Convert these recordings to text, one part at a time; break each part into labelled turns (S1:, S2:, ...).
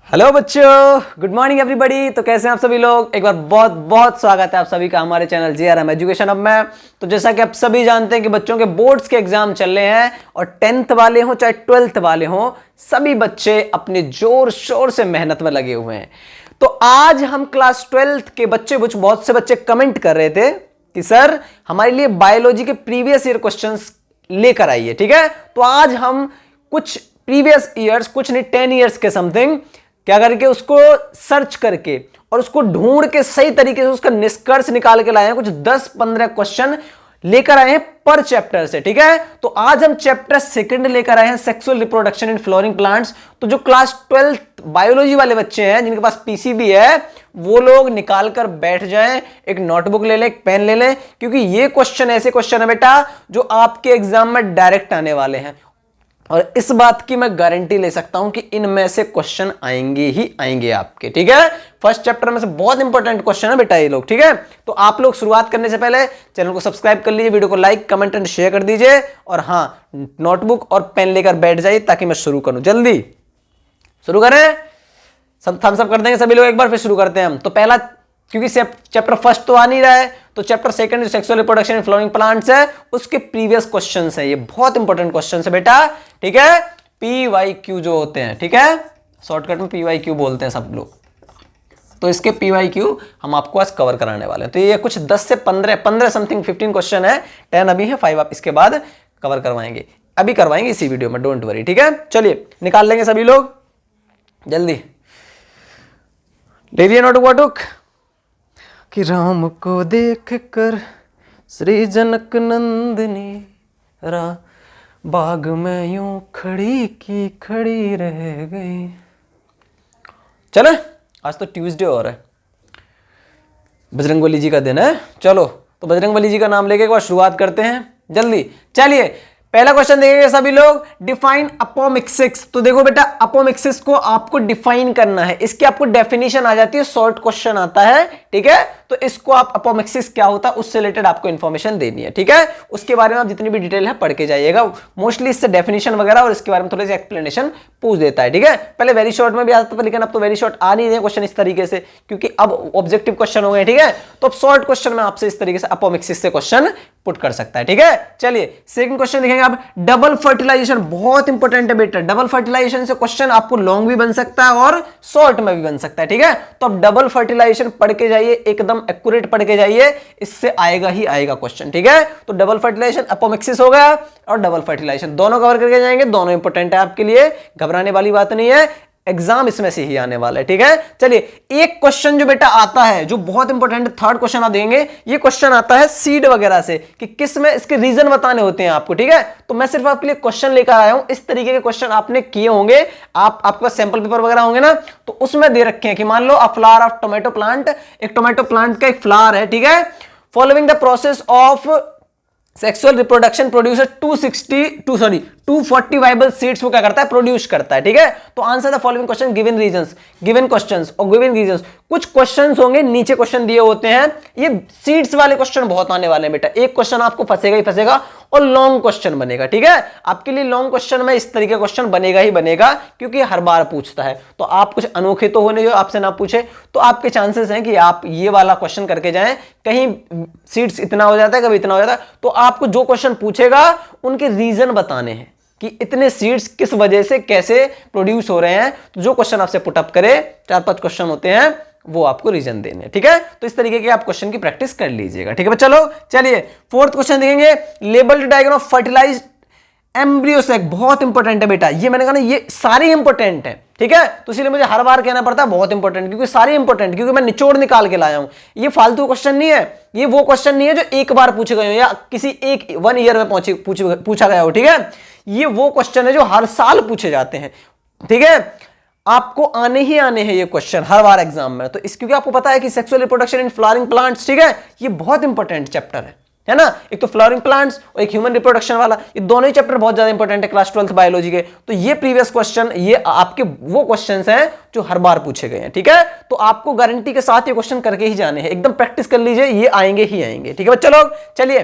S1: Hello बच्चों, good morning everybody. तो कैसे हैं आप सभी लोग। एक बार बहुत बहुत स्वागत है आप सभी का हमारे चैनल JRM एजुकेशन अब में। तो जैसा कि आप सभी जानते हैं कि बच्चों के बोर्ड्स के एग्जाम चल रहे हैं और 10th वाले हों चाहे 12th वाले हों, सभी बच्चे अपने जोर शोर से मेहनत में लगे हुए हैं। तो आज हम क्लास 12th के बच्चे, बहुत से बच्चे कमेंट कर रहे थे कि सर हमारे लिए बायोलॉजी के प्रीवियस ईयर क्वेश्चंस लेकर आइए। ठीक है, तो आज हम कुछ प्रीवियस ईयर्स, कुछ नहीं 10 ईयर्स के समथिंग क्या करके उसको सर्च करके और उसको ढूंढ के सही तरीके से उसका निष्कर्ष निकाल के लाए हैं। कुछ 10-15 क्वेश्चन लेकर आए हैं पर चैप्टर से। ठीक है, तो आज हम चैप्टर 2 लेकर आए हैं, sexual reproduction in flooring plants. तो जो क्लास 12 बायोलॉजी वाले बच्चे हैं जिनके पास पीसीबी है, वो लोग निकाल कर बैठ जाएं, एक नोटबुक ले लें, एक पेन ले लें, क्योंकि ये क्वेश्चन ऐसे क्वेश्चन है बेटा जो आपके एग्जाम में डायरेक्ट आने वाले हैं। और इस बात की मैं गारंटी ले सकता हूं कि इनमें से क्वेश्चन आएंगे ही आएंगे आपके। ठीक है, फर्स्ट चैप्टर में से बहुत इंपॉर्टेंट क्वेश्चन है बेटा ये लोग। ठीक है, तो आप लोग शुरुआत करने से पहले चैनल को सब्सक्राइब कर लीजिए, वीडियो को लाइक कमेंट एंड शेयर कर दीजिए, और हां नोटबुक और पेन लेकर बैठ जाइए ताकि मैं शुरू करूं। जल्दी शुरू करें, सब थम्स अप कर देंगे सभी लोग एक बार, फिर शुरू करते हैं हम। तो पहला, क्योंकि चैप्टर फर्स्ट तो आ नहीं रहा है, तो चैप्टर 2 जो sexual reproduction in flooring plants है उसके प्रीवियस क्वेश्चंस है। ये बहुत इंपॉर्टेंट क्वेश्चंस है बेटा। ठीक है, PYQ जो होते हैं, ठीक है, शॉर्टकट में PYQ बोलते हैं सब लोग। तो इसके PYQ हम आपको आज कवर कराने वाले हैं। तो ये कुछ 10 से 15 समथिंग 15 क्वेश्चन है, 10 अभी है, 5 आप इसके बाद कवर करवाएंगे, अभी करवाएंगे इसी वीडियो में, डोंट वरी। ठीक है, चलिए निकाल लेंगे सभी लोग, जल्दी ले लिए नोटबुक। कि राम को देख कर श्री जनक नंदिनी बाग में यूं खड़ी की खड़ी रह गई। चलो आज तो ट्यूसडे हो रहा है, बजरंगबली जी का दिन है। चलो तो बजरंगबली जी का नाम लेके एक बार शुरुआत करते हैं जल्दी। चलिए पहला क्वेश्चन देखेंगे सभी लोग, डिफाइन अपोमिक्सिस। तो देखो बेटा, अपोमिक्सिस को आपको डिफाइन करना है, इसकी आपको डेफिनेशन आ जाती है, शॉर्ट क्वेश्चन आता है। ठीक है, तो इसको आप अपोमिक्सिस क्या होता है उससे रिलेटेड आपको इंफॉर्मेशन देनी है। ठीक है, उसके बारे में आप जितनी भी डिटेल है पढ़ के जाइएगा, मोस्टली इससे डेफिनेशन वगैरह और इसके बारे में थोड़ी सी एक्सप्लेनेशन पूछ देता है। ठीक है, पहले वेरी शॉर्ट में भी आता था, लेकिन अब तो वेरी शॉर्ट आ नहीं रहे क्वेश्चन इस तरीके से, क्योंकि अब ऑब्जेक्टिव क्वेश्चन हो गए। ठीक है, तो अब शॉर्ट क्वेश्चन में आपसे इस तरीके से अपोमिक्सिस से क्वेश्चन पुट कर सकता है। ठीक है, चलिए सेकंड क्वेश्चन देखेंगे आप, डबल फर्टिलाइजेशन। बहुत इंपॉर्टेंट है बेटा, डबल फर्टिलाइजेशन से क्वेश्चन आपको लॉन्ग भी बन सकता है और शॉर्ट में भी बन सकता है। ठीक है, तो अब डबल फर्टिलाइजेशन पढ़ के जाइए, एकदम एक्यूरेट पढ़ के जाइए, इससे आएगा ही आएगा क्वेश्चन। ठीक है, तो डबल फर्टिलाइजेशन, अपोमिक्सिस हो गया और डबल फर्टिलाइजेशन दोनों कवर करके जाएंगे, दोनों इंपॉर्टेंट है आपके लिए, घबराने वाली बात नहीं है, एग्जाम इसमें से ही आने वाला है। ठीक है, चलिए एक क्वेश्चन जो बेटा आता है जो बहुत इंपॉर्टेंट, थर्ड क्वेश्चन आप देंगे, ये क्वेश्चन आता है सीड वगैरह से कि किस में इसके रीजन बताने होते हैं आपको। ठीक है, तो मैं सिर्फ आपके लिए क्वेश्चन लेकर आया हूं, इस तरीके के क्वेश्चन आपने किए होंगे, आपके पास सैंपल पेपर वगैरह होंगे ना, तो उसमें दे रखे हैं कि मान लो a flower of tomato plant, एक टोमेटो प्लांट का एक फ्लावर है। ठीक है, following the process of sexual reproduction producer 240 viable seeds को क्या करता है, प्रोड्यूस करता है। ठीक है, तो answer the following question given reasons, given questions और गिवन रीजंस। कुछ क्वेश्चंस होंगे नीचे क्वेश्चन दिए होते हैं, ये सीड्स वाले क्वेश्चन बहुत आने वाले हैं बेटा, एक क्वेश्चन आपको फंसेगा ही फंसेगा और लॉन्ग क्वेश्चन बनेगा। ठीक है, आपके लिए लॉन्ग क्वेश्चन में इस तरीके का क्वेश्चन बनेगा ही बनेगा, क्योंकि हर बार पूछता है। तो आप कुछ अनोखे तो होने जो आपसे ना पूछे, तो आपके चांसेस हैं कि आप ये वाला क्वेश्चन करके जाएं, कहीं सीड्स इतना हो जाता है कभी इतना हो जाता है, तो आपको जो क्वेश्चन पूछेगा उनके रीजन बताने हैं कि इतने सीड्स किस वजह से कैसे प्रोड्यूस हो रहे हैं। तो जो क्वेश्चन आपसे पुटअप करे, 4-5 क्वेश्चन होते हैं, वो आपको रीजन देने। ठीक है, तो इस तरीके के आप क्वेश्चन की प्रैक्टिस कर लीजिएगा। ठीक है, चलो चलिए फोर्थ क्वेश्चन देखेंगे, labelled diagram of fertilised embryo sac. बहुत इंपॉर्टेंट है बेटा, ये मैंने कहा ना, ये सारे इंपॉर्टेंट है। ठीक है, तो इसलिए मुझे हर बार कहना पड़ता है बहुत इंपॉर्टेंट, क्योंकि सारे इंपॉर्टेंट, क्योंकि मैं निचोड़ निकाल के लाया हूं। ये फालतू क्वेश्चन नहीं है, ये वो क्वेश्चन नहीं है जो एक बार पूछे गए हो या किसी एक 1 ईयर में पूछा गया हो। ठीक है, ये वो क्वेश्चन है जो हर साल पूछे जाते हैं। ठीक है, आपको आने ही आने हैं ये क्वेश्चन हर बार एग्जाम में। तो इस, क्योंकि आपको पता है कि sexual reproduction in flowering plants, ठीक है, ये बहुत इंपॉर्टेंट चैप्टर है ना, एक तो फ्लावरिंग प्लांट्स और एक ह्यूमन रिप्रोडक्शन वाला, ये दोनों ही चैप्टर बहुत ज्यादा इंपॉर्टेंट है क्लास 12th बायोलॉजी के। तो ये प्रीवियस क्वेश्चन, ये आपके वो क्वेश्चंस हैं जो हर बार पूछे गए हैं। ठीक है, तो आपको गारंटी के साथ ये क्वेश्चन करके ही जाने हैं, एकदम प्रैक्टिस कर लीजिए, ये आएंगे ही आएंगे। ठीक है बच्चों लोग, चलिए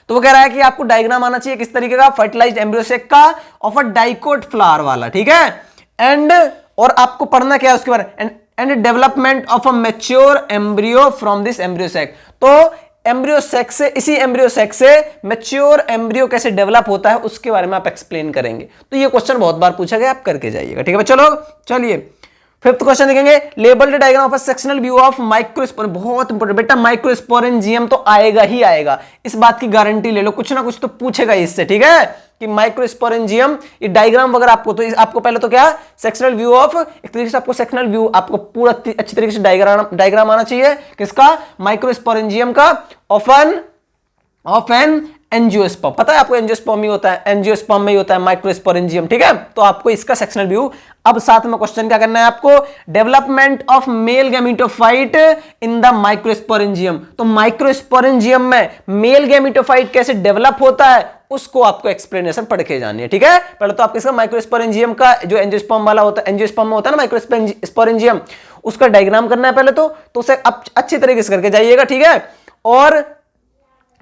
S1: तो वो कह रहा है कि आपको डायग्राम आना चाहिए किस तरीके का, फर्टिलाइज्ड एम्ब्रियो सैक का ऑफ अ डाइकोट फ्लावर वाला। ठीक है, एंड और आपको पढ़ना क्या है उसके बारे and development of a mature embryo from this embryo sac. तो एम्ब्रियो सैक से, इसी एम्ब्रियो सैक से मैच्योर एम्ब्रियो कैसे डेवलप होता है उसके बारे में आप एक्सप्लेन करेंगे। तो ये क्वेश्चन बहुत बार पूछा गया, आप करके जाइएगा, ठीक है। चलो चलिए फिफ्थ क्वेश्चन देखेंगे, label the diagram of a sectional view of microsporangium. बहुत इंपॉर्टेंट बेटा, माइक्रोस्पोरेंजियम तो आएगा ही आएगा, इस बात की गारंटी ले लो, कुछ ना कुछ तो पूछेगा इससे, ठीक है, कि माइक्रोस्पोरेंजियम ये डायग्राम वगैरह आपको, तो आपको पहले तो क्या सेक्शनल व्यू ऑफ, एक तरीके से आपको सेक्शनल व्यू आपको पूरा अच्छी तरीके से डायग्राम आना चाहिए किसका, माइक्रोस्पोरेंजियम का, ऑफ एन एंजियोस्पर्म। पता है आपको एंजियोस्पर्म ही होता है, एंजियोस्पर्म में ही होता है माइक्रोस्पोरेंजियम, ठीक है। तो आपको इसका सेक्शनल व्यू। अब साथ में क्वेश्चन क्या करना है आपको, development of male gametophyte in the microsporangium. तो माइक्रोस्पोरेंजियम में मेल गैमेटोफाइट कैसे डेवलप होता है उसको आपको एक्सप्लेनेशन पढ़ के जानी है, ठीक है। पहले तो आप इसका माइक्रोस्पोरेंजियम का जो एंजियोस्पर्म वाला होता है, एंजियोस्पर्म में होता है ना माइक्रोस्पोरेंजियम, उसका डायग्राम करना है पहले तो उसे अच्छी तरीके से करके जाइएगा, ठीक है। और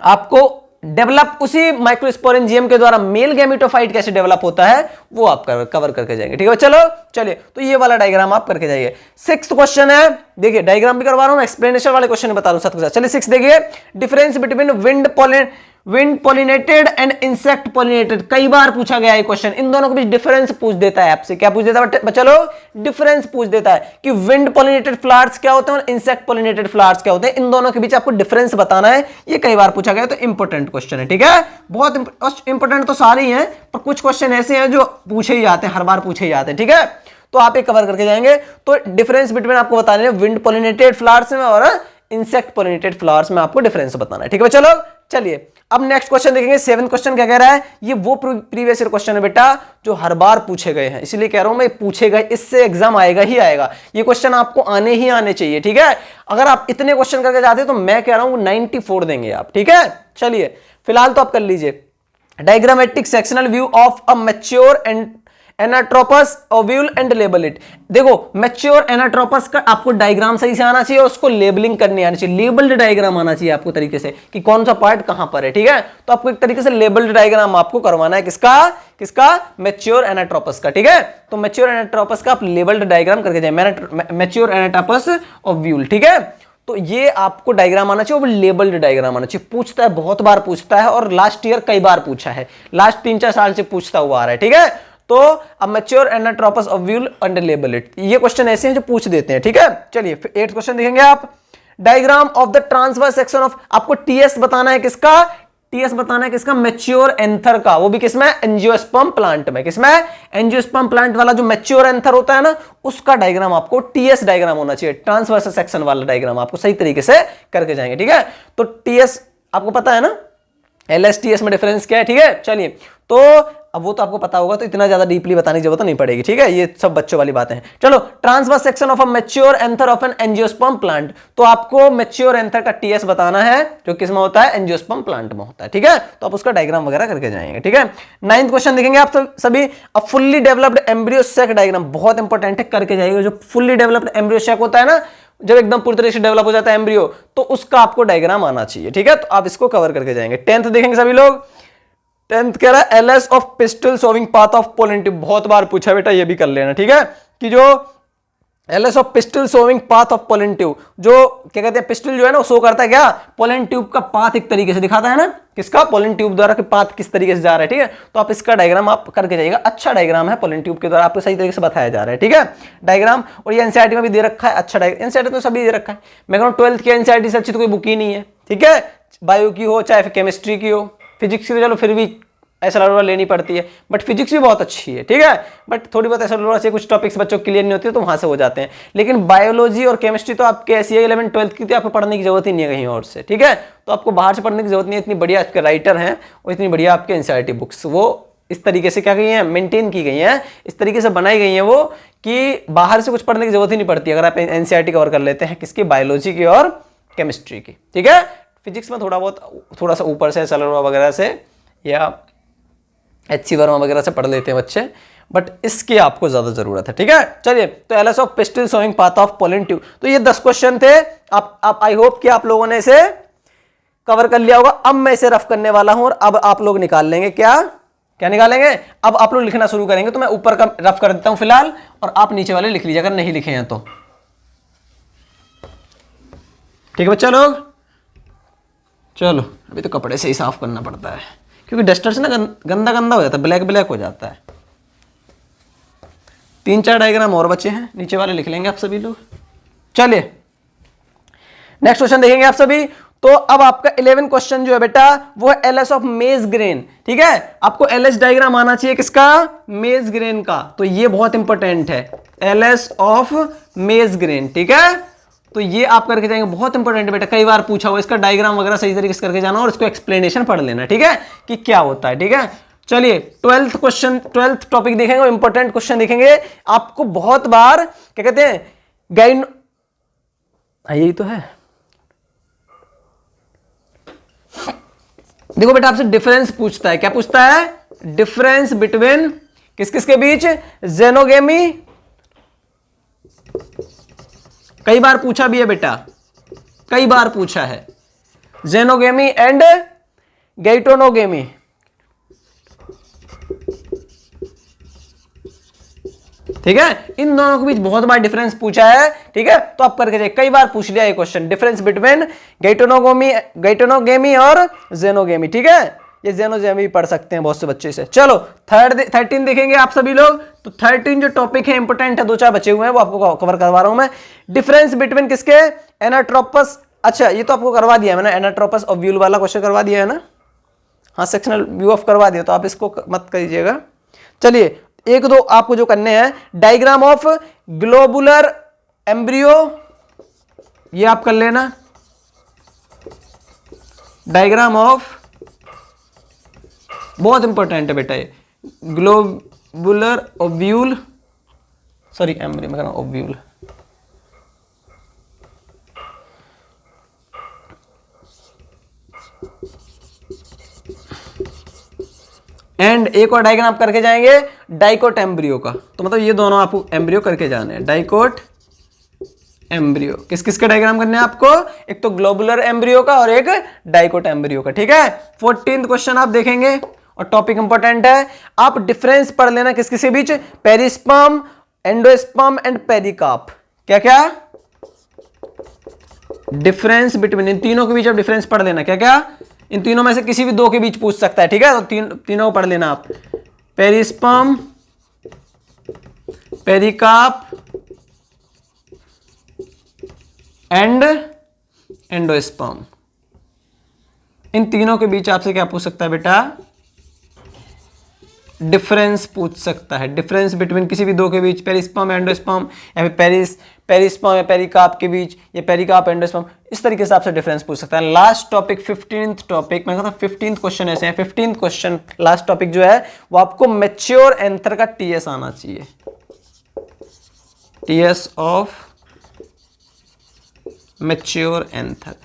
S1: आपको डेवलप उसी माइक्रोस्पोरेंजियम के द्वारा मेल गैमेटोफाइट कैसे डेवलप होता है वो आप कवर करके जाएंगे, ठीक है। चलो चलिए, तो ये वाला डायग्राम आप करके जाइए। सिक्स्थ क्वेश्चन है, देखिए डायग्राम भी करवा रहा हूं, एक्सप्लेनेशन वाले क्वेश्चन बता रहा हूं साथ के साथ। चलिए सिक्स देखिए, difference between wind pollinated and insect pollinated. कई बार पूछा गया है क्वेश्चन, इन दोनों के बीच डिफरेंस पूछ देता है आपसे। क्या पूछ देता है चलो, डिफरेंस पूछ देता है कि विंड पॉलिनेटेड फ्लावर्स क्या होते हैं और इंसेक्ट पॉलिनेटेड फ्लावर्स क्या होते हैं, इन दोनों के बीच आपको डिफरेंस बताना है। ये कई बार पूछा गया, तो इंपॉर्टेंट क्वेश्चन है, ठीक है। बहुत इंपॉर्टेंट तो सारे ही हैं, पर कुछ क्वेश्चन ऐसे हैं जो पूछे ही जाते हैं, हर बार पूछे ही जाते हैं, ठीक है। तो आप एक कवर करके जाएंगे। तो डिफरेंस बिटवीन आपको बताने हैं विंड पॉलिनेटेड फ्लावर्स में और इंसेक्ट पॉलिनेटेड फ्लावर्स में आपको डिफरेंस बताना है, ठीक है। चलो चलिए अब नेक्स्ट क्वेश्चन देखेंगे। सेवेंथ क्वेश्चन क्या कह रहा है, ये वो प्रीवियस ईयर क्वेश्चन है बेटा जो हर बार पूछे गए हैं, इसलिए कह रहा हूं मैं पूछे गए, इससे एग्जाम आएगा ही आएगा। ये क्वेश्चन आपको आने ही आने चाहिए, ठीक है। अगर आप इतने क्वेश्चन करके जाते तो मैं कह रहा हूं 94 देंगे आप, ठीक है। चलिए फिलहाल तो आप कर लीजिए, diagrammatic sectional view of a mature and anatropous ovule and label it. देखो मैच्योर एनाट्रोपस का आपको डायग्राम सही से आना चाहिए और उसको लेबलिंग करनी आनी चाहिए, लेबल्ड डायग्राम आना चाहिए आपको तरीके से कि कौन सा पार्ट कहां पर है, ठीक है। तो आपको एक तरीके से लेबल्ड डायग्राम आपको करवाना है, किसका मैच्योर एनाट्रोपस का, ठीक है। तो मैच्योर एनाट्रोपस का आप लेबल्ड डायग्राम करके जाए, मैच्योर एनाट्रोपस ओव्यूल, ठीक है। तो ये आपको डायग्राम आना चाहिए, वो लेबल्ड डायग्राम आना चाहिए। पूछता है, बहुत बार पूछता है, और लास्ट ईयर कई बार पूछा है, लास्ट 3-4 साल से पूछता हुआ आ रहा है, ठीक है। तो अब mature anatropous ovule and label it, ये क्वेश्चन ऐसे हैं जो पूछ देते हैं, ठीक है। चलिए 8th क्वेश्चन देखेंगे आप, diagram of the transverse section of, आपको टीएस बताना है किसका, टीएस बताना है किसका, मैच्योर एंथर का, वो भी किसमें, एंजियोस्पर्म प्लांट में। किसमें, एंजियोस्पर्म प्लांट वाला जो मैच्योर एंथर होता है ना, उसका डायग्राम आपको टीएस डायग्राम होना चाहिए, ट्रांसवर्स सेक्शन वाला डायग्राम आपको सही तरीके से करके जाएंगे, ठीक है। तो टीएस आपको पता है ना, एलएसटीएस में डिफरेंस क्या है, ठीक है। चलिए तो अब वो तो आपको पता होगा, तो इतना ज्यादा डीपली बताने की जरूरत नहीं पड़ेगी, ठीक है। ये सब बच्चों वाली बातें हैं। चलो, transverse section of a mature anther of an angiosperm plant, तो आपको मैच्योर एंथर का टीएस बताना है जो किसमें होता है, एंजियोस्पर्म प्लांट में होता है, ठीक है। तो आप उसका डायग्राम वगैरह करके जाएंगे, ठीक है। 9th क्वेश्चन देखेंगे आप सभी, a fully developed embryo sac diagram, बहुत इंपॉर्टेंट है, करके जाइएगा। जो फुल्ली डेवलप्ड एम्ब्रियो सैक होता है ना, जब एकदम पूरी तरीके से डेवलप हो जाता है एम्ब्रियो, तो उसका आपको डायग्राम आना चाहिए, ठीक है। तो आप इसको कवर करके जाएंगे। 10th देखेंगे सभी लोग, 10th कह रहा है LS of pistol sowing path of pollen tube, बहुत बार पूछा बेटा, ये भी कर लेना, ठीक है। कि जो LS of pistol sowing path of pollen tube, जो क्या कहते हैं, पिस्टल जो है ना वो शो करता है क्या, पोलन ट्यूब का पाथ एक तरीके से दिखाता है ना, किसका, पोलन ट्यूब द्वारा के पाथ किस तरीके से जा रहा है, ठीक है। तो आप इसका डायग्राम आप करके जाइएगा, अच्छा डायग्राम है, पोलन ट्यूब के द्वारा आपको सही तरीके से बताया जा रहा है, ठीक है, डायग्राम। और ये एनसीईआरटी में भी दे रखा है, अच्छा डायग्राम, एनसीईआरटी तो सभी दे रखा है। मैं कह रहा हूं 12th की एनसीईआरटी से अच्छी तो कोई बुक ही नहीं है, ठीक है। बायो की हो चाहे केमिस्ट्री की हो, फिजिक्स की तो चलो फिर भी ऐसा लेनी पड़ती है, बट फिजिक्स भी बहुत अच्छी है, ठीक है। बट थोड़ी बहुत ऐसा से कुछ टॉपिक्स बच्चों क्लियर नहीं होती है, तो वहां से हो जाते हैं। लेकिन बायोलॉजी और केमिस्ट्री तो आपके ऐसी है 11th 12th की, तो आपको पढ़ने की जरूरत ही नहीं है कहीं और से, ठीक है। तो आपको बाहर से पढ़ने की जरूरत नहीं है, इतनी बढ़िया आपके राइटर हैं और इतनी बढ़िया आपके एनसीईआरटी बुक्स, वो इस तरीके से क्या गई हैं, मेंटेन की गई हैं, इस तरीके से बनाई गई हैं वो, कि बाहर से कुछ पढ़ने की जरूरत ही नहीं पड़ती अगर आप एनसीईआरटी कवर कर लेते हैं, किसकी, बायोलॉजी की और केमिस्ट्री की, ठीक है। फिजिक्स में थोड़ा सा ऊपर से सलरवा वगैरह से या एचसी वर्मा वगैरह से पढ़ लेते हैं बच्चे, बट इसकी आपको ज्यादा जरूरत है, ठीक है। चलिए, तो LS of pistil showing path of pollen tube, तो ये 10 क्वेश्चन थे। आप आई होप कि आप लोगों ने इसे कवर कर लिया होगा। अब मैं इसे रफ करने वाला हूं और अब आप लोग निकाल लेंगे क्या, क्या निकालेंगे? अब आप लोग लिखना शुरू करेंगे, तो मैं ऊपर का रफ कर देता हूं फिलहाल, और आप नीचे वाले लिख लीजिए अगर नहीं लिखे हैं तो। ठीक है बच्चा लोग, चलो अभी तो कपड़े से ही साफ करना पड़ता है, क्योंकि डस्टर से ना गंदा गंदा हो जाता है, ब्लैक ब्लैक हो जाता है। 3-4 डायग्राम और बचे हैं, नीचे वाले लिख लेंगे आप सभी लोग। चलिए नेक्स्ट क्वेश्चन देखेंगे आप सभी। तो अब आपका 11 क्वेश्चन जो है बेटा वो है एलएस ऑफ मेज ग्रेन। ठीक है, आपको एलएस डायग्राम आना चाहिए किसका? मेज ग्रेन का। तो ये बहुत इंपॉर्टेंट है, एलएस ऑफ मेज ग्रेन। ठीक है, तो ये आप करके जाएंगे, बहुत इंपॉर्टेंट है बेटा, कई बार पूछा हुआ, इसका डायग्राम वगैरह सही तरीके से करके जाना और इसको एक्सप्लेनेशन पढ़ लेना। ठीक है, कि क्या होता है। ठीक है, चलिए 12th क्वेश्चन, 12th टॉपिक देखेंगे, इंपॉर्टेंट क्वेश्चन देखेंगे। आपको बहुत बार क्या कहते हैं, गाइन, यही तो है। देखो बेटा आपसे डिफरेंस पूछता है, क्या पूछता है? डिफरेंस बिटवीन किस किस के बीच? जेनोगेमी, कई बार पूछा भी है बेटा, कई बार पूछा है, जेनोगेमी एंड गैटोनोगेमी। ठीक है, इन दोनों के बीच बहुत बार डिफरेंस पूछा है। ठीक है, तो आप करके जाइए, कई बार पूछ लिया ये क्वेश्चन, डिफरेंस बिटवीन गैटोनोगेमी और जेनोगेमी। ठीक है, ये जेनोगेमी पढ़ सकते हैं बहुत से बच्चे से। चलो 13 देखेंगे आप सभी लोग। तो 13 जो टॉपिक है इंपॉर्टेंट है, 2-4 बचे हुए हैं, वो आपको कवर करवा रहा हूं मैं। डिफरेंस बिटवीन किसके? एनाट्रोपस। अच्छा ये तो आपको करवा दिया मैंने, एनाट्रोपस और व्यूल वाला क्वेश्चन करवा दिया है ना, हाँ सेक्शनल व्यू ऑफ करवा दिया, तो आप इसको मत करिएगा। चलिए एक दो आपको जो करने हैं, डायग्राम ऑफ ग्लोबुलर एम्ब्रियो, ये आप कर लेना। डायग्राम ऑफ, बहुत इंपॉर्टेंट है बेटा ये, ग्लोबुलर ओव्यूल, सॉरी एम्ब्रियो मैं कह रहा हूं ओव्यूल। एंड एक और डायग्राम आप करके जाएंगे डाइकोट एम्ब्रियो का। तो मतलब ये दोनों आपको एम्ब्रियो करके जाने हैं, डाइकोट एम्ब्रियो। किस किस का डायग्राम करने हैं आपको? एक तो ग्लोबुलर एम्ब्रियो का और एक डाइकोट एम्ब्रियो का। ठीक है, 14th क्वेश्चन आप देखेंगे और टॉपिक इंपॉर्टेंट है। आप डिफरेंस पढ़ लेना किस किस के बीच? Perisperm, endosperm and pericarp. क्या क्या? डिफरेंस बिटवीन, इन तीनों के बीच आप डिफरेंस पढ़ लेना। क्या क्या? इन तीनों में से किसी भी दो के बीच पूछ सकता है। ठीक है, तो तीनों पढ़ लेना आप, पेरिस्पर्म, पेरिकार्प एंड एंडोस्पर्म। इन तीनों के बीच आपसे क्या पूछ सकता है बेटा? डिफरेंस पूछ सकता है। डिफरेंस बिटवीन किसी भी दो के बीच, पेरिस्पर्म एंडोस्पर्म, या फिर पेरिस्पर्म या पेरिकार्प के बीच, या पेरिकार्प एंडोस्पर्म, इस तरीके से आपसे डिफरेंस पूछ सकता है। लास्ट टॉपिक 15th टॉपिक, मैं कहता हूं 15th क्वेश्चन ऐसे हैं, 15th क्वेश्चन लास्ट टॉपिक जो है वो आपको मैच्योर एंथर का टीएस आना चाहिए, टीएस ऑफ मैच्योर एंथर।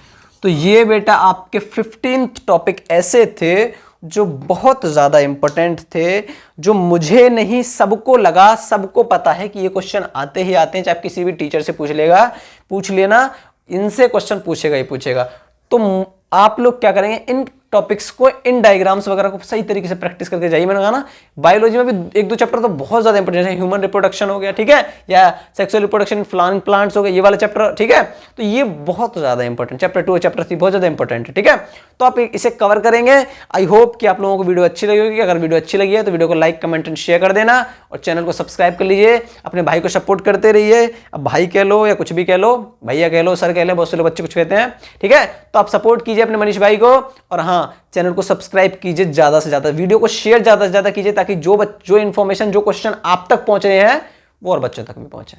S1: तो ये बेटा आपके 15th टॉपिक ऐसे थे जो बहुत ज्यादा इंपॉर्टेंट थे, जो मुझे नहीं सबको लगा, सबको पता है कि ये क्वेश्चन आते ही आते हैं, चाहे किसी भी टीचर से पूछ लेना, इनसे क्वेश्चन पूछेगा ही पूछेगा। तो आप लोग क्या करेंगे, इन टॉपिक्स को, इन डायग्राम्स वगैरह को सही तरीके से प्रैक्टिस करके जाइए। मैंने कहा ना बायोलॉजी में भी 1-2 चैप्टर तो बहुत ज्यादा इंपॉर्टेंट है, ह्यूमन रिप्रोडक्शन हो गया, ठीक है, या सेक्सुअल रिप्रोडक्शन प्लांट्स हो गए, ये वाला चैप्टर, ठीक है, तो ये बहुत ज्यादा इंपॉर्टेंट, चैप्टर 2 चैप्टर 3 बहुत ज्यादा इंपॉर्टेंट है। ठीक है, तो आप इसे कवर करेंगे। आई होप कि आप लोगों को वीडियो अच्छी लगी होगी। अगर वीडियो अच्छी लगी है तो वीडियो को लाइक, कमेंट एंड शेयर कर देना, और चैनल को सब्सक्राइब कर लीजिए। अपने भाई को सपोर्ट करते रहिए। अब भाई कह लो या कुछ भी कह लो, भैया कह लो, सर कह लो, बहुत से लोग बच्चे कुछ कहते हैं, ठीक है, तो आप सपोर्ट कीजिए अपने मनीष भाई को, और हाँ चैनल को सब्सक्राइब कीजिए, ज्यादा से ज्यादा वीडियो को शेयर ज्यादा से ज्यादा कीजिए, ताकि जो इंफॉर्मेशन, जो क्वेश्चन आप तक पहुंच रहे हैं वो और बच्चों तक भी पहुंचे।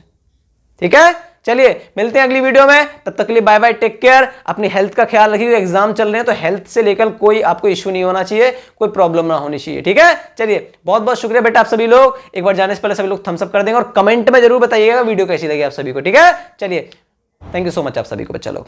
S1: ठीक है, चलिए मिलते हैं अगली वीडियो में, तब तक के लिए बाय बाय, टेक केयर। अपनी हेल्थ का ख्याल रखिए, एग्जाम चल रहे हैं तो हेल्थ से लेकर कोई आपको इश्यू नहीं होना चाहिए, कोई प्रॉब्लम ना होनी चाहिए। ठीक है, चलिए बहुत बहुत शुक्रिया बेटा आप सभी लोग। एक बार जाने से पहले सभी लोग थम्स अप कर देंगे और कमेंट में जरूर बताइएगा वीडियो कैसी लगी आप सभी को। ठीक है, चलिए थैंक यू सो मच आप सभी को बच्चा लोग।